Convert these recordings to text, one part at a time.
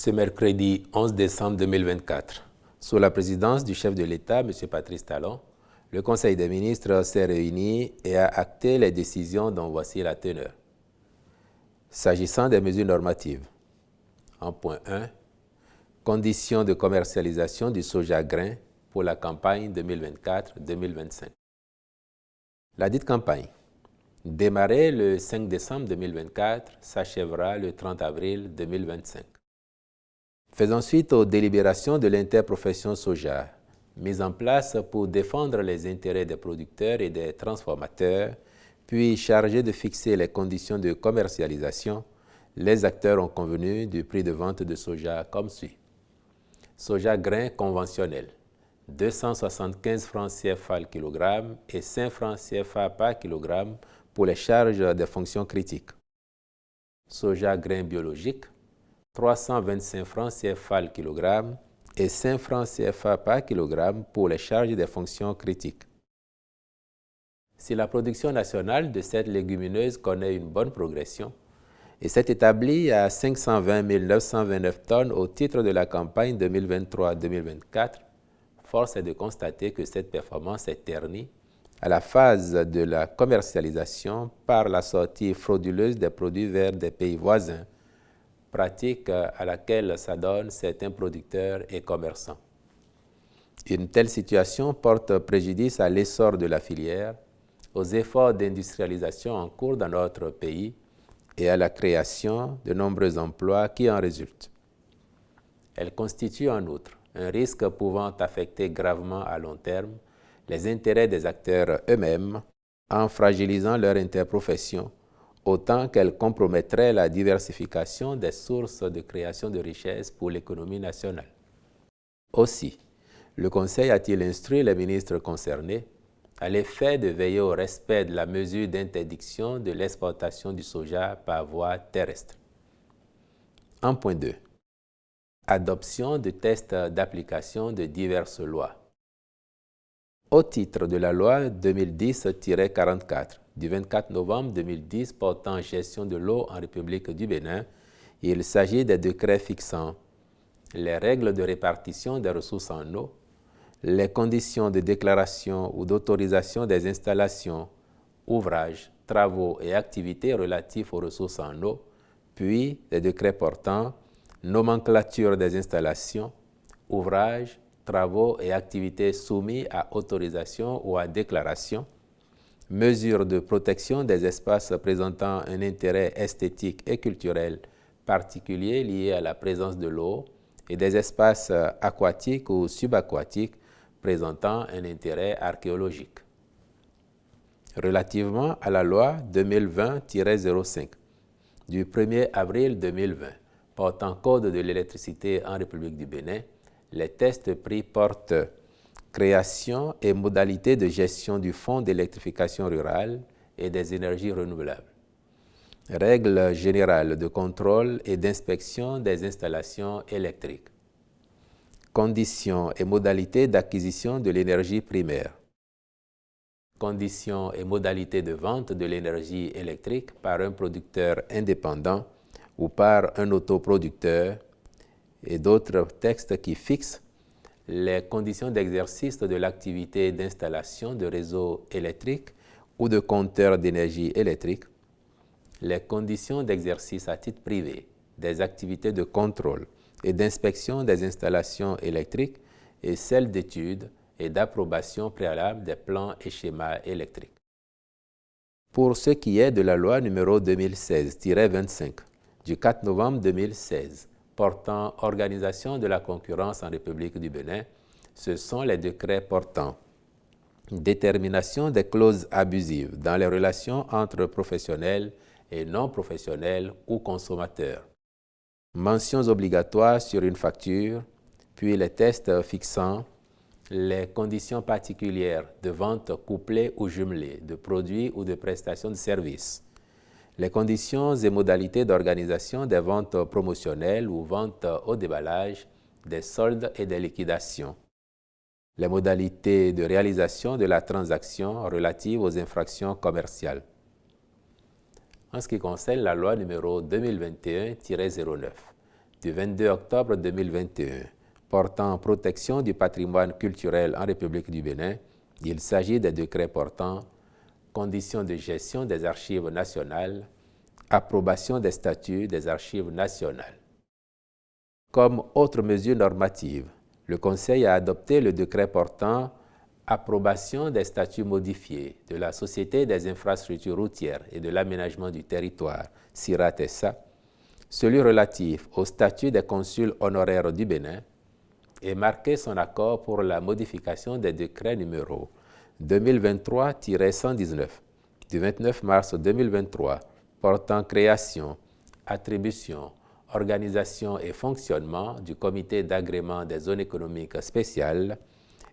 Ce mercredi 11 décembre 2024, sous la présidence du chef de l'État, M. Patrice Talon, le Conseil des ministres s'est réuni et a acté les décisions dont voici la teneur. S'agissant des mesures normatives, en point 1, conditions de commercialisation du soja grain pour la campagne 2024-2025. La dite campagne, démarrée le 5 décembre 2024, s'achèvera le 30 avril 2025. Faisant suite aux délibérations de l'interprofession soja, mise en place pour défendre les intérêts des producteurs et des transformateurs, puis chargée de fixer les conditions de commercialisation, les acteurs ont convenu du prix de vente de soja comme suit. Soja grain conventionnel, 275 francs CFA le kilogramme et 5 francs CFA par kilogramme pour les charges des fonctions critiques. Soja grain biologique, 325 francs CFA le kilogramme et 5 francs CFA par kilogramme pour les charges des fonctions critiques. Si la production nationale de cette légumineuse connaît une bonne progression et s'est établie à 520 929 tonnes au titre de la campagne 2023-2024, force est de constater que cette performance est ternie à la phase de la commercialisation par la sortie frauduleuse des produits vers des pays voisins, pratique à laquelle s'adonnent certains producteurs et commerçants. Une telle situation porte préjudice à l'essor de la filière, aux efforts d'industrialisation en cours dans notre pays et à la création de nombreux emplois qui en résultent. Elle constitue en outre un risque pouvant affecter gravement à long terme les intérêts des acteurs eux-mêmes en fragilisant leur interprofession, autant qu'elle compromettrait la diversification des sources de création de richesses pour l'économie nationale. Aussi, le Conseil a-t-il instruit les ministres concernés à l'effet de veiller au respect de la mesure d'interdiction de l'exportation du soja par voie terrestre. En point 2. Adoption de tests d'application de diverses lois. Au titre de la loi 2010-44 du 24 novembre 2010 portant gestion de l'eau en République du Bénin, il s'agit des décrets fixant les règles de répartition des ressources en eau, les conditions de déclaration ou d'autorisation des installations, ouvrages, travaux et activités relatifs aux ressources en eau, puis les décrets portant nomenclature des installations, ouvrages, travaux et activités soumis à autorisation ou à déclaration, mesures de protection des espaces présentant un intérêt esthétique et culturel particulier lié à la présence de l'eau et des espaces aquatiques ou subaquatiques présentant un intérêt archéologique. Relativement à la loi 2020-05 du 1er avril 2020 portant code de l'électricité en République du Bénin, les tests pris portent création et modalités de gestion du Fonds d'électrification rurale et des énergies renouvelables. Règles générales de contrôle et d'inspection des installations électriques. Conditions et modalités d'acquisition de l'énergie primaire. Conditions et modalités de vente de l'énergie électrique par un producteur indépendant ou par un autoproducteur et d'autres textes qui fixent les conditions d'exercice de l'activité d'installation de réseaux électriques ou de compteurs d'énergie électrique, les conditions d'exercice à titre privé des activités de contrôle et d'inspection des installations électriques et celles d'études et d'approbation préalable des plans et schémas électriques. Pour ce qui est de la loi numéro 2016-25 du 4 novembre 2016 portant organisation de la concurrence en République du Bénin, ce sont les décrets portant détermination des clauses abusives dans les relations entre professionnels et non professionnels ou consommateurs, mentions obligatoires sur une facture, puis les tests fixant les conditions particulières de vente couplée ou jumelée de produits ou de prestations de services, les conditions et modalités d'organisation des ventes promotionnelles ou ventes au déballage, des soldes et des liquidations, les modalités de réalisation de la transaction relative aux infractions commerciales. En ce qui concerne la loi numéro 2021-09 du 22 octobre 2021 portant protection du patrimoine culturel en République du Bénin, il s'agit des décrets portant conditions de gestion des archives nationales, approbation des statuts des archives nationales. Comme autre mesure normative, le Conseil a adopté le décret portant approbation des statuts modifiés de la Société des infrastructures routières et de l'aménagement du territoire, SIRAT-SA, celui relatif au statut des consuls honoraires du Bénin, et marqué son accord pour la modification des décrets numéro 2023-119 du 29 mars 2023 portant création, attribution, organisation et fonctionnement du comité d'agrément des zones économiques spéciales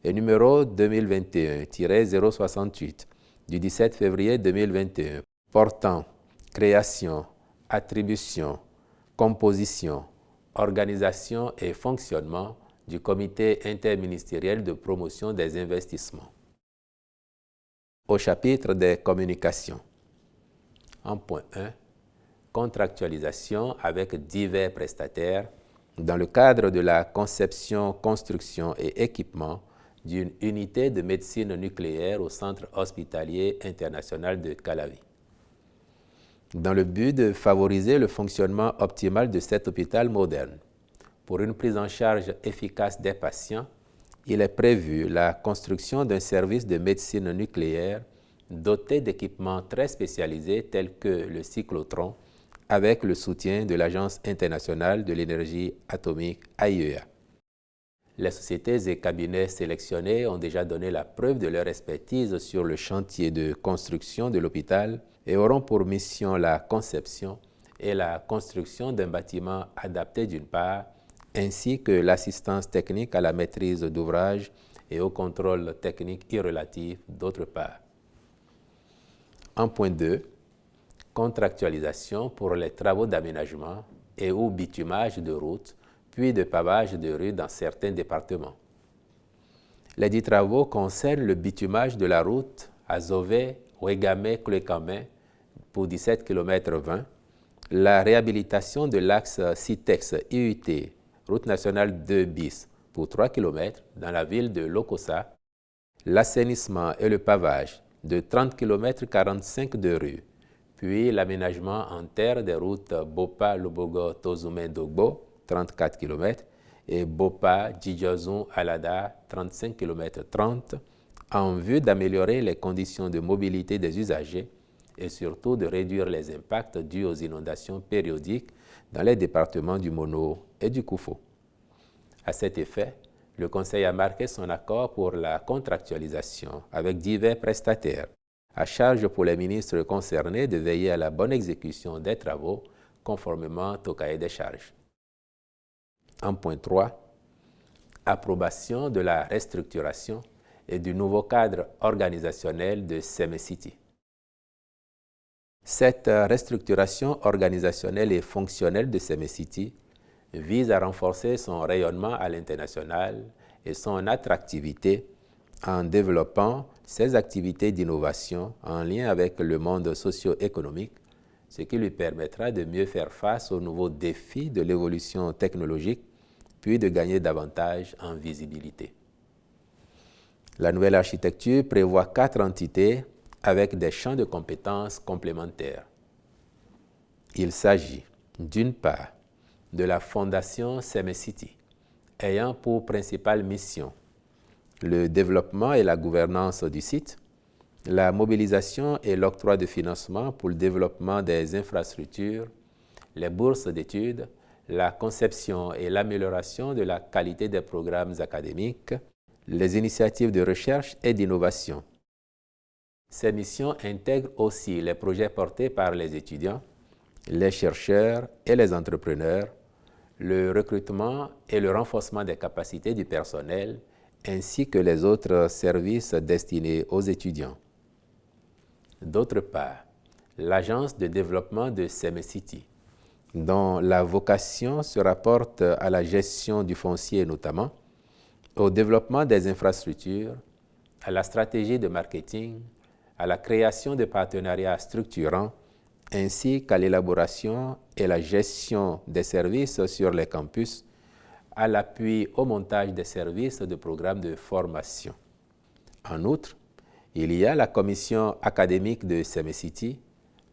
et numéro 2021-068 du 17 février 2021 portant création, attribution, composition, organisation et fonctionnement du comité interministériel de promotion des investissements. Au chapitre des communications. En point 1, contractualisation avec divers prestataires dans le cadre de la conception, construction et équipement d'une unité de médecine nucléaire au Centre hospitalier international de Calavi. Dans le but de favoriser le fonctionnement optimal de cet hôpital moderne, pour une prise en charge efficace des patients, il est prévu la construction d'un service de médecine nucléaire doté d'équipements très spécialisés tels que le cyclotron, avec le soutien de l'Agence internationale de l'énergie atomique AIEA. Les sociétés et cabinets sélectionnés ont déjà donné la preuve de leur expertise sur le chantier de construction de l'hôpital et auront pour mission la conception et la construction d'un bâtiment adapté d'une part, ainsi que l'assistance technique à la maîtrise d'ouvrage et au contrôle technique et relatif d'autre part. En point 2, contractualisation pour les travaux d'aménagement et ou bitumage de routes, puis de pavage de rues dans certains départements. Les dix travaux concernent le bitumage de la route Azové-Ouégamé-Clécamé pour 17 km 20, la réhabilitation de l'axe Citex-IUT, route nationale 2 bis pour 3 km dans la ville de Lokossa, l'assainissement et le pavage de 30 km 45 de rue, puis l'aménagement en terre des routes Bopa-Lobogo-Tozoumé-Dogbo, 34 km, et Bopa-Djidjozun-Alada, 35 km 30, en vue d'améliorer les conditions de mobilité des usagers et surtout de réduire les impacts dus aux inondations périodiques dans les départements du Mono et du Koufo. À cet effet, le Conseil a marqué son accord pour la contractualisation avec divers prestataires, à charge pour les ministres concernés de veiller à la bonne exécution des travaux conformément au cahier des charges. En point 3, approbation de la restructuration et du nouveau cadre organisationnel de Semecity. Cette restructuration organisationnelle et fonctionnelle de Semecity vise à renforcer son rayonnement à l'international et son attractivité en développant ses activités d'innovation en lien avec le monde socio-économique, ce qui lui permettra de mieux faire face aux nouveaux défis de l'évolution technologique, puis de gagner davantage en visibilité. La nouvelle architecture prévoit 4 entités avec des champs de compétences complémentaires. Il s'agit, d'une part, de la Fondation Semecity, ayant pour principale mission le développement et la gouvernance du site, la mobilisation et l'octroi de financement pour le développement des infrastructures, les bourses d'études, la conception et l'amélioration de la qualité des programmes académiques, les initiatives de recherche et d'innovation. Ces missions intègrent aussi les projets portés par les étudiants, les chercheurs et les entrepreneurs, le recrutement et le renforcement des capacités du personnel, ainsi que les autres services destinés aux étudiants. D'autre part, l'Agence de développement de Semecity, dont la vocation se rapporte à la gestion du foncier notamment, au développement des infrastructures, à la stratégie de marketing, à la création de partenariats structurants ainsi qu'à l'élaboration et la gestion des services sur les campus, à l'appui au montage des services de programmes de formation. En outre, il y a la commission académique de CEMECITI,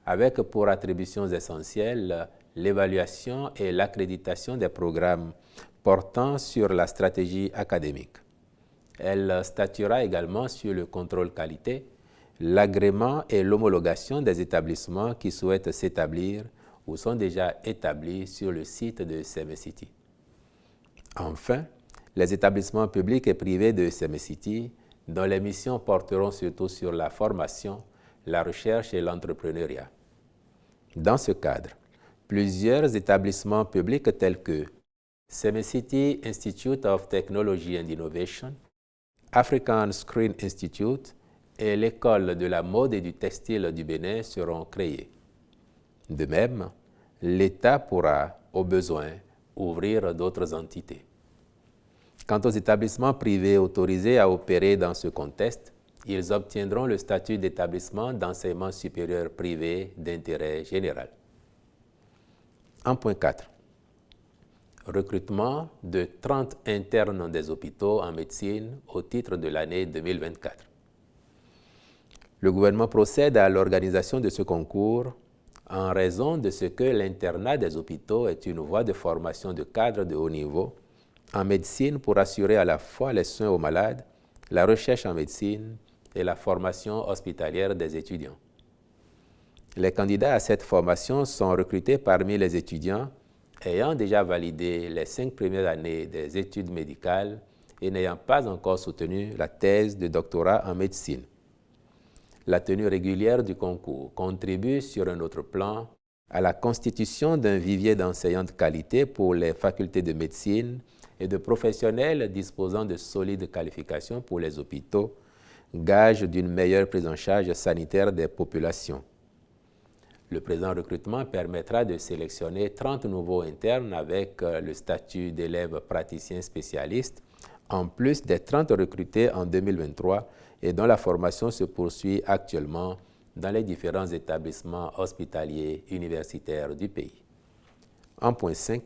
avec pour attributions essentielles l'évaluation et l'accréditation des programmes portant sur la stratégie académique. Elle statuera également sur le contrôle qualité, l'agrément et l'homologation des établissements qui souhaitent s'établir ou sont déjà établis sur le site de CEMECITI. Enfin, les établissements publics et privés de CEMECITI, dont les missions porteront surtout sur la formation, la recherche et l'entrepreneuriat. Dans ce cadre, plusieurs établissements publics tels que CEMECITI Institute of Technology and Innovation, African Screen Institute et l'École de la mode et du textile du Bénin seront créés. De même, l'État pourra, au besoin, ouvrir d'autres entités. Quant aux établissements privés autorisés à opérer dans ce contexte, ils obtiendront le statut d'établissement d'enseignement supérieur privé d'intérêt général. En point 4. Recrutement de 30 internes des hôpitaux en médecine au titre de l'année 2024. Le gouvernement procède à l'organisation de ce concours en raison de ce que l'internat des hôpitaux est une voie de formation de cadres de haut niveau en médecine pour assurer à la fois les soins aux malades, la recherche en médecine et la formation hospitalière des étudiants. Les candidats à cette formation sont recrutés parmi les étudiants ayant déjà validé les 5 premières années des études médicales et n'ayant pas encore soutenu la thèse de doctorat en médecine. La tenue régulière du concours contribue sur un autre plan à la constitution d'un vivier d'enseignants de qualité pour les facultés de médecine et de professionnels disposant de solides qualifications pour les hôpitaux, gage d'une meilleure prise en charge sanitaire des populations. Le présent recrutement permettra de sélectionner 30 nouveaux internes avec le statut d'élève praticien spécialiste, en plus des 30 recrutés en 2023 et dont la formation se poursuit actuellement dans les différents établissements hospitaliers universitaires du pays. En point 5,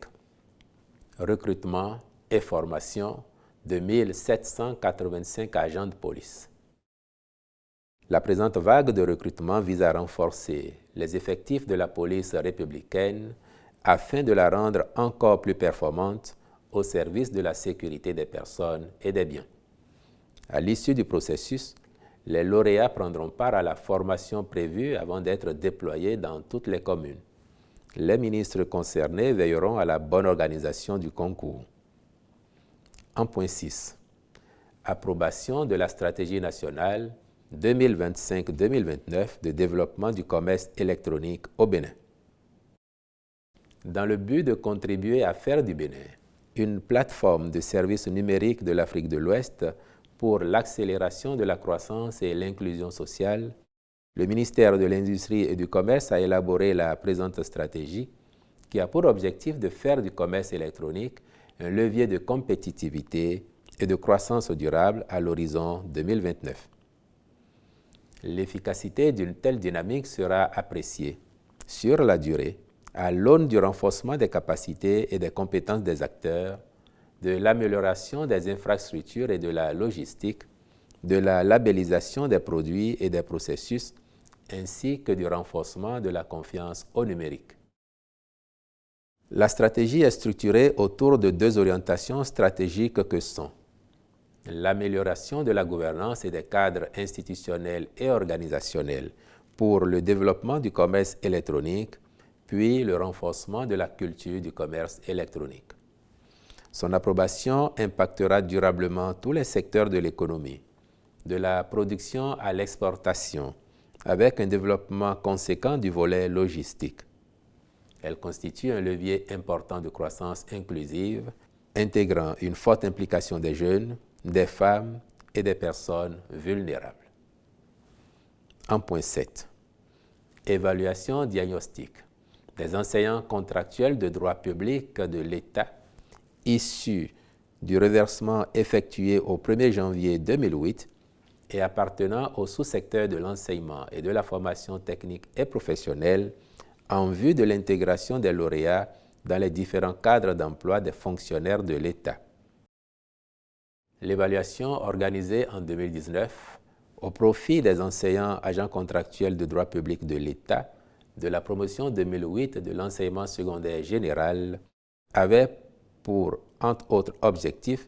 recrutement et formation de 1785 agents de police. La présente vague de recrutement vise à renforcer les effectifs de la police républicaine afin de la rendre encore plus performante au service de la sécurité des personnes et des biens. À l'issue du processus, les lauréats prendront part à la formation prévue avant d'être déployés dans toutes les communes. Les ministres concernés veilleront à la bonne organisation du concours. En point 6. Approbation de la stratégie nationale 2025-2029 de développement du commerce électronique au Bénin. Dans le but de contribuer à faire du Bénin une plateforme de services numériques de l'Afrique de l'Ouest pour l'accélération de la croissance et l'inclusion sociale, le ministère de l'Industrie et du Commerce a élaboré la présente stratégie qui a pour objectif de faire du commerce électronique un levier de compétitivité et de croissance durable à l'horizon 2029. L'efficacité d'une telle dynamique sera appréciée sur la durée à l'aune du renforcement des capacités et des compétences des acteurs, de l'amélioration des infrastructures et de la logistique, de la labellisation des produits et des processus, ainsi que du renforcement de la confiance au numérique. La stratégie est structurée autour de 2 orientations stratégiques que sont l'amélioration de la gouvernance et des cadres institutionnels et organisationnels pour le développement du commerce électronique, puis le renforcement de la culture du commerce électronique. Son approbation impactera durablement tous les secteurs de l'économie, de la production à l'exportation, avec un développement conséquent du volet logistique. Elle constitue un levier important de croissance inclusive, intégrant une forte implication des jeunes, des femmes et des personnes vulnérables. En point 7. Évaluation diagnostique des enseignants contractuels de droit public de l'État issus du reversement effectué au 1er janvier 2008 et appartenant au sous-secteur de l'enseignement et de la formation technique et professionnelle en vue de l'intégration des lauréats dans les différents cadres d'emploi des fonctionnaires de l'État. L'évaluation organisée en 2019 au profit des enseignants agents contractuels de droit public de l'État de la promotion 2008 de l'enseignement secondaire général avait pour, entre autres objectifs,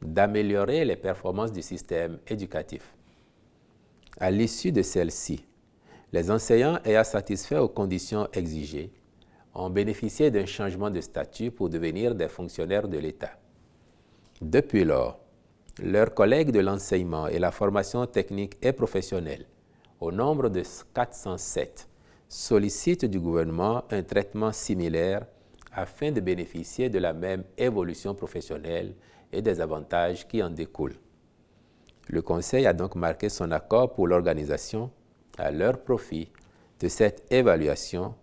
d'améliorer les performances du système éducatif. À l'issue de celle-ci, les enseignants ayant satisfait aux conditions exigées ont bénéficié d'un changement de statut pour devenir des fonctionnaires de l'État. Depuis lors, leurs collègues de l'enseignement et la formation technique et professionnelle, au nombre de 407, sollicitent du gouvernement un traitement similaire afin de bénéficier de la même évolution professionnelle et des avantages qui en découlent. Le Conseil a donc marqué son accord pour l'organisation, à leur profit, de cette évaluation.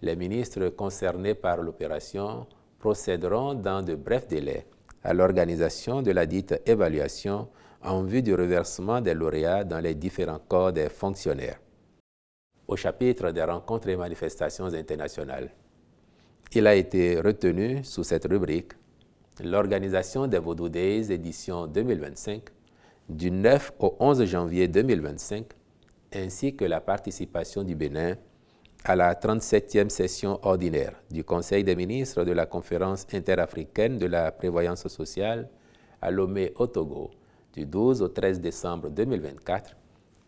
Les ministres concernés par l'opération procéderont dans de brefs délais à l'organisation de la dite évaluation en vue du reversement des lauréats dans les différents corps des fonctionnaires. Au chapitre des rencontres et manifestations internationales, il a été retenu sous cette rubrique l'organisation des Vodou Days édition 2025 du 9 au 11 janvier 2025 ainsi que la participation du Bénin à la 37e session ordinaire du Conseil des ministres de la Conférence interafricaine de la prévoyance sociale à Lomé au Togo du 12 au 13 décembre 2024,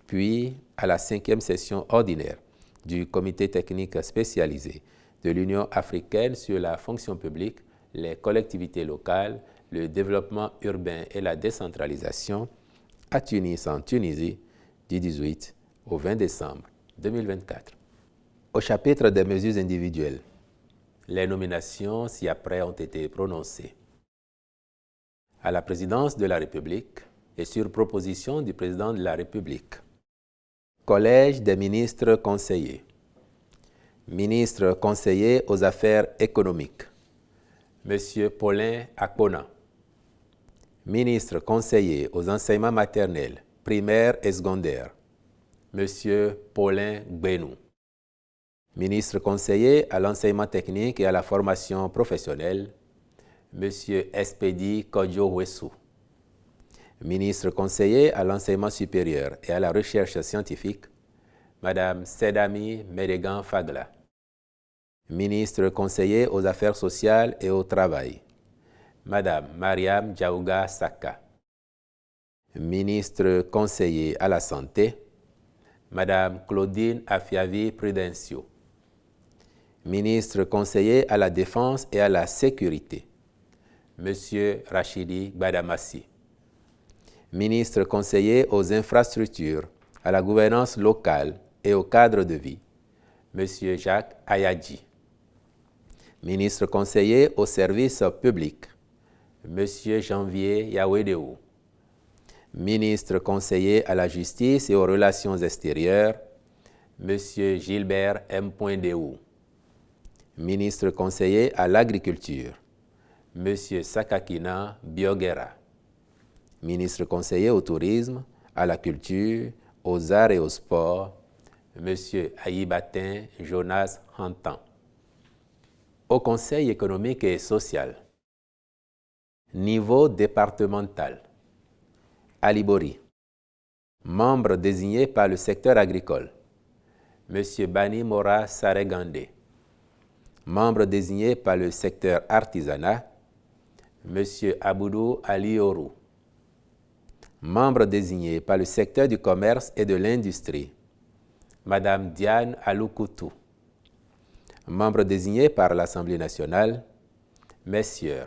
puis à la 5e session ordinaire du Comité technique spécialisé de l'Union africaine sur la fonction publique, les collectivités locales, le développement urbain et la décentralisation à Tunis en Tunisie du 18 au 20 décembre 2024. Au chapitre des mesures individuelles, les nominations ci-après ont été prononcées. À la présidence de la République et sur proposition du président de la République. Collège des ministres conseillers. Ministre conseiller aux affaires économiques, M. Paulin Akpona. Ministre conseiller aux enseignements maternels, primaires et secondaires, M. Paulin Gbenou. Ministre conseiller à l'enseignement technique et à la formation professionnelle, M. Espedi Kodjo-Wessou. Ministre conseiller à l'enseignement supérieur et à la recherche scientifique, Mme Sedami Medegan Fagla. Ministre conseiller aux affaires sociales et au travail, Mme Mariam Djaouga Saka. Ministre conseiller à la santé, Mme Claudine Afiavi Prudencio. Ministre conseiller à la défense et à la sécurité, M. Rachidi Badamassi. Ministre conseiller aux infrastructures, à la gouvernance locale et au cadre de vie, M. Jacques Ayadji. Ministre conseiller aux services publics, M. Janvier Yawedeu. Ministre conseiller à la justice et aux relations extérieures, M. Gilbert M. Deou. Ministre conseiller à l'agriculture, M. Sakakina Biogera. Ministre conseiller au tourisme, à la culture, aux arts et aux sports, M. Ayibatin Jonas Hantan. Au Conseil économique et social, niveau départemental, Alibori. Membre désigné par le secteur agricole, M. Bani Mora Saregande. Membre désigné par le secteur artisanat, M. Aboudou Ali Orou. Membre désigné par le secteur du commerce et de l'industrie, Mme Diane Alouκoutou. Membre désigné par l'Assemblée nationale, Messieurs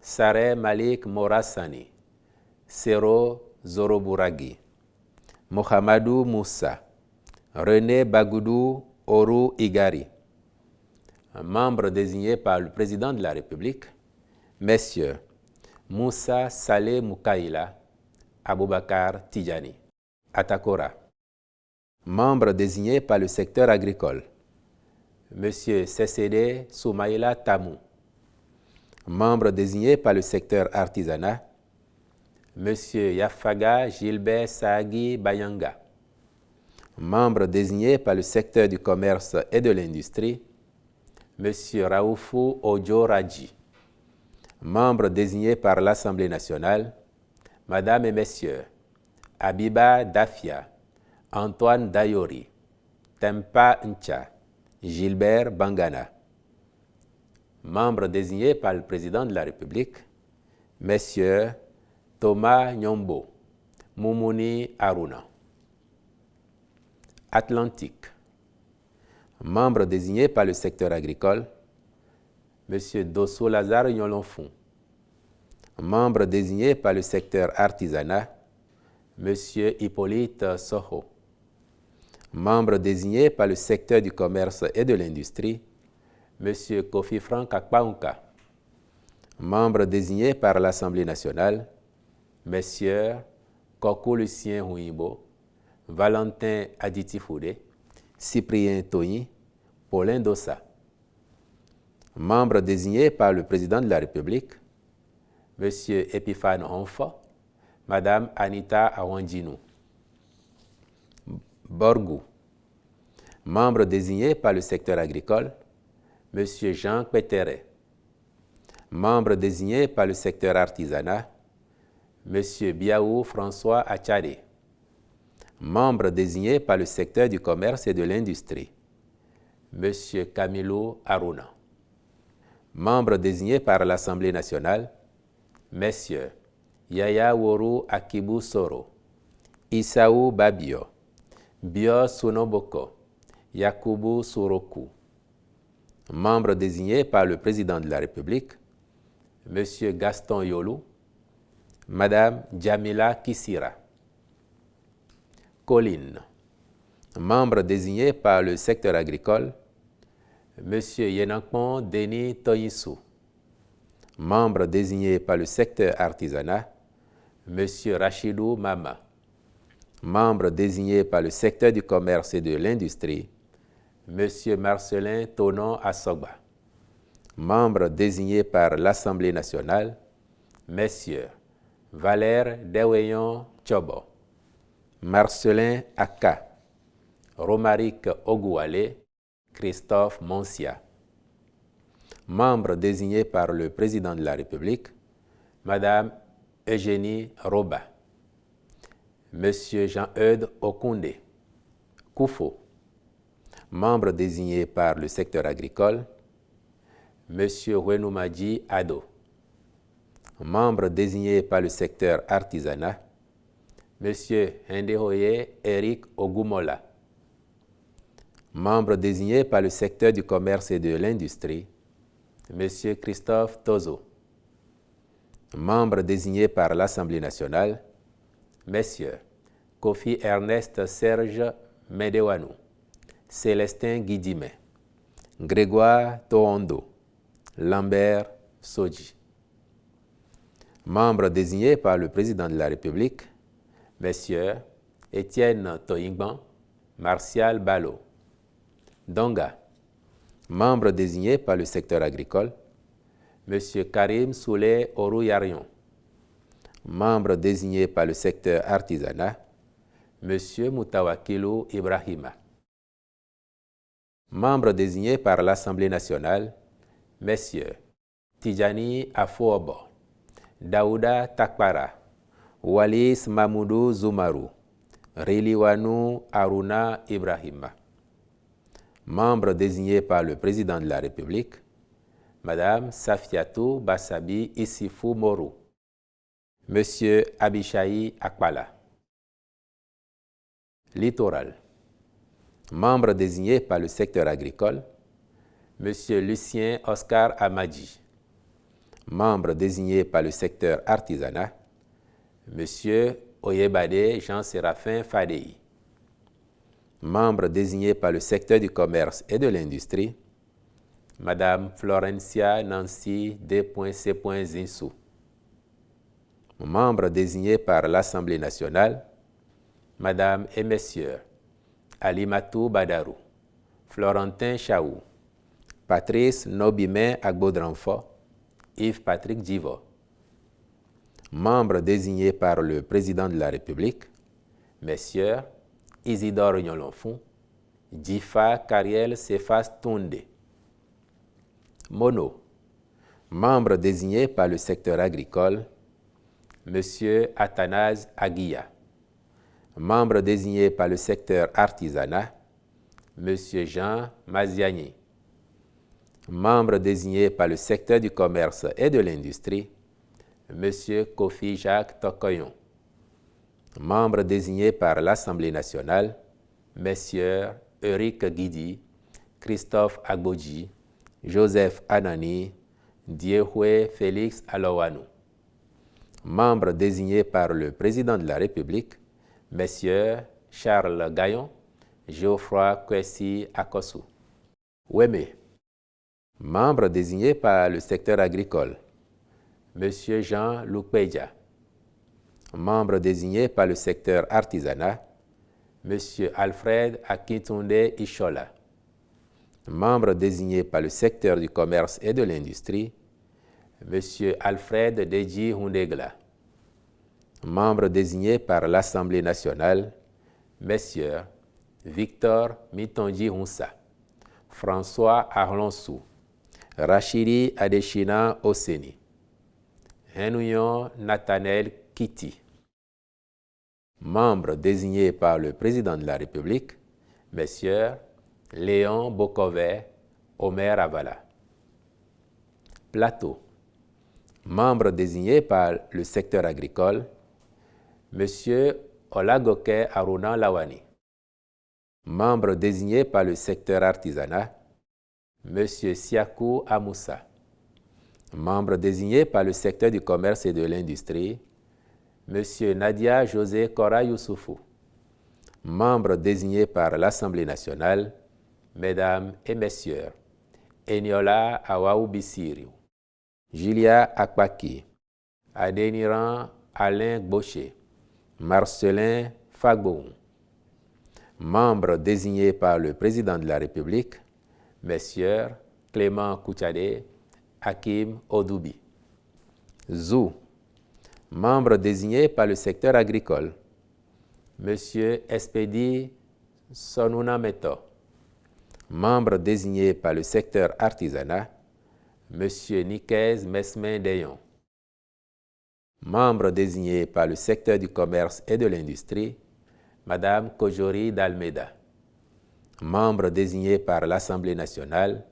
Sareh Malik Morassani, Sero Zorobouragui, Mohamedou Moussa, René Bagoudou Orou Igari. Membre désigné par le président de la République, Messieurs Moussa Saleh Moukaïla, Aboubakar Tidjani. Atakora. Membre désigné par le secteur agricole, M. Sessédé Soumaïla Tamou. Membre désigné par le secteur artisanat, M. Yafaga Gilbert Saagi Bayanga. Membre désigné par le secteur du commerce et de l'industrie, M. Raoufou Ojo Raji. Membre désigné par l'Assemblée nationale, Madame et Messieurs Abiba Dafia, Antoine Dayori, Tempa Ncha, Gilbert Bangana. Membre désigné par le Président de la République, Messieurs Thomas Nyombo, Moumouni Aruna. Atlantique. Membre désigné par le secteur agricole, M. Dosso Lazare Nyolonfou. Membre désigné par le secteur artisanat, M. Hippolyte Soho. Membre désigné par le secteur du commerce et de l'industrie, M. Kofi Frank Akpaunka. Membre désigné par l'Assemblée nationale, Messieurs Koko Lucien Huimbo, Valentin Aditi-Foudé, Cyprien Toyi, Paulin Dossa. Membre désigné par le Président de la République, M. Epiphane Onfa, Mme Anita Awanjinou. Borgou. Membre désigné par le secteur agricole, M. Jean Péteret. Membre désigné par le secteur artisanat, M. Biaou François Achade. Membre désigné par le secteur du commerce et de l'industrie, M. Camilo Aruna. Membre désigné par l'Assemblée nationale, Messieurs Yaya Woru Akibu Soro, Issaou Babio, Bio Sunoboko, Yakubu Suroku. Membre désigné par le Président de la République, M. Gaston Yolou, Mme Djamila Kissira. Colline. Membre désigné par le secteur agricole, M. Yenankpon Denis Toyissou. Membre désigné par le secteur artisanat, M. Rachidou Mama. Membre désigné par le secteur du commerce et de l'industrie, M. Marcelin Tonon Assogba. Membre désigné par l'Assemblée nationale, Messieurs Valère Deweyon Tchobo, Marcelin Aka, Romaric Ogouale, Christophe Monsia. Membre désigné par le Président de la République, Madame Eugénie Roba, Monsieur Jean-Eudes Okoundé, Koufo. Membre désigné par le secteur agricole, Monsieur Wenoumadji Ado. Membre désigné par le secteur artisanat, Monsieur Hendehoye Eric Ogumola. Membre désigné par le secteur du commerce et de l'industrie, Monsieur Christophe Tozo. Membre désigné par l'Assemblée nationale, Messieurs Kofi Ernest Serge Medewanou, Célestin Guidimé, Grégoire Toondo, Lambert Soji. Membre désigné par le Président de la République, Messieurs Étienne Toyingban, Martial Balo. Donga. Membre désigné par le secteur agricole, M. Karim Souley Orouyarion. Membre désigné par le secteur artisanat, M. Moutawakilou Ibrahima. Membre désigné par l'Assemblée nationale, Messieurs Tidjani Afouobo, Daouda Takbara, Walis Mamoudou Zoumarou, Riliwanou Aruna Ibrahima. Membre désigné par le Président de la République, Madame Safiatou Bassabi Issifou Morou, Monsieur Abishaï Akbala. Littoral. Membre désigné par le secteur agricole, Monsieur Lucien Oscar Amadji. Membre désigné par le secteur artisanat, Monsieur Oyebade Jean-Séraphin Fadei. Membre désigné par le secteur du commerce et de l'industrie, Madame Florencia Nancy D.C. Zinsou. Membre désigné par l'Assemblée nationale, Madame et Messieurs Alimatou Badarou, Florentin Chaou, Patrice Nobimé Agbodranfo, Yves Patrick Djivo. membres désignés par le Président de la République, Messieurs Isidore Nyolonfou, Djifa Kariel Cephas Toundé. Mono, membres désignés par le secteur agricole, Monsieur Athanase Aguilla. Membres désignés par le secteur artisanat, Monsieur Jean Maziani. Membres désignés par le secteur du commerce et de l'industrie, Monsieur Kofi Jacques Tokoyon. Membres désignés par l'Assemblée nationale, Messieurs Eric Guidi, Christophe Agbodji, Joseph Anani, Diehoué Félix Alowanou. Membres désignés par le Président de la République, Messieurs Charles Gaillon, Geoffroy Kwesi Akosu. Ouémé. Membres désignés par le secteur agricole, Monsieur Jean Loukpedia. Membres désignés par le secteur artisanat, Monsieur Alfred Akintunde Ishola. Membres désignés par le secteur du commerce et de l'industrie, Monsieur Alfred Deji Hundegla. Membres désignés par l'Assemblée nationale, Messieurs Victor Mitonji Hunsa, François Arlonsou, Rachidi Adeshina Oseni, Henouyon Nathanaël Kiti. Membres désignés par le Président de la République, Messieurs Léon Bokovet, Omer Avala. Plateau. Membres désignés par le secteur agricole, Monsieur Olagoke Aruna Lawani. Membres désignés par le secteur artisanat, Monsieur Siakou Amoussa. Membres désignés par le secteur du commerce et de l'industrie, Monsieur Nadia José Kora Youssoufou. Membres désignés par l'Assemblée nationale, Mesdames et Messieurs, Eniola Awaou Bissiriou, Julia Akpaki, Adéniran Alain Gboché, Marcelin Fagboum. Membres désignés par le Président de la République, Messieurs Clément Kouchade, Hakim Odoubi. Zou. Membres désignés par le secteur agricole, Monsieur Espedi Sonouna Meto. Membres désignés par le secteur artisanat, Monsieur Nikez Mesmin Deyon. Membres désignés par le secteur du commerce et de l'industrie, Madame Kojori Dalmeda. Membres désignés par l'Assemblée nationale,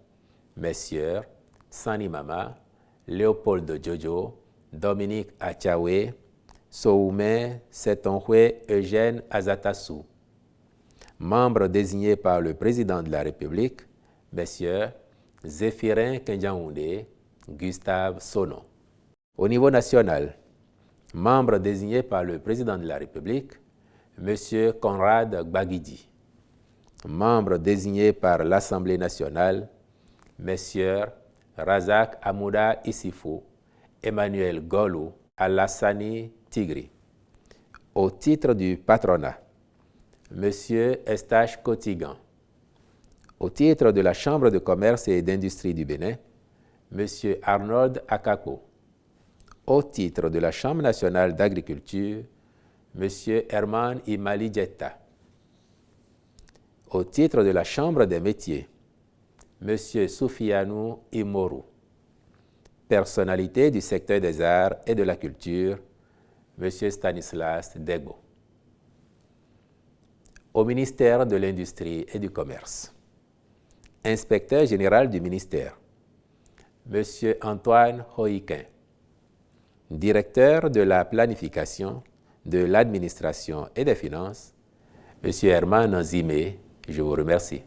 Messieurs Sani Mama, Léopold Jojo, Dominique Achawe, Soumé Setonhwe Eugène Azatassou. Membres désignés par le Président de la République, Messieurs Zéphirin Kendiaoundé, Gustave Sono. Au niveau national, membres désignés par le Président de la République, Monsieur Conrad Gbagidi. Membres désignés par l'Assemblée nationale, Messieurs Razak Amouda Issifou, Emmanuel Golou, Alassani Tigri. Au titre du patronat, Monsieur Estache Kotigan. Au titre de la Chambre de commerce et d'industrie du Bénin, Monsieur Arnold Akako. Au titre de la Chambre nationale d'agriculture, Monsieur Herman Imali Djetta. Au titre de la Chambre des métiers, Monsieur Soufianou Imoru. Personnalité du secteur des arts et de la culture, Monsieur Stanislas Degbo. Au ministère de l'Industrie et du Commerce, Inspecteur général du ministère, Monsieur Antoine Hoïquin. Directeur de la planification, de l'administration et des finances, Monsieur Herman Zimé. Je vous remercie.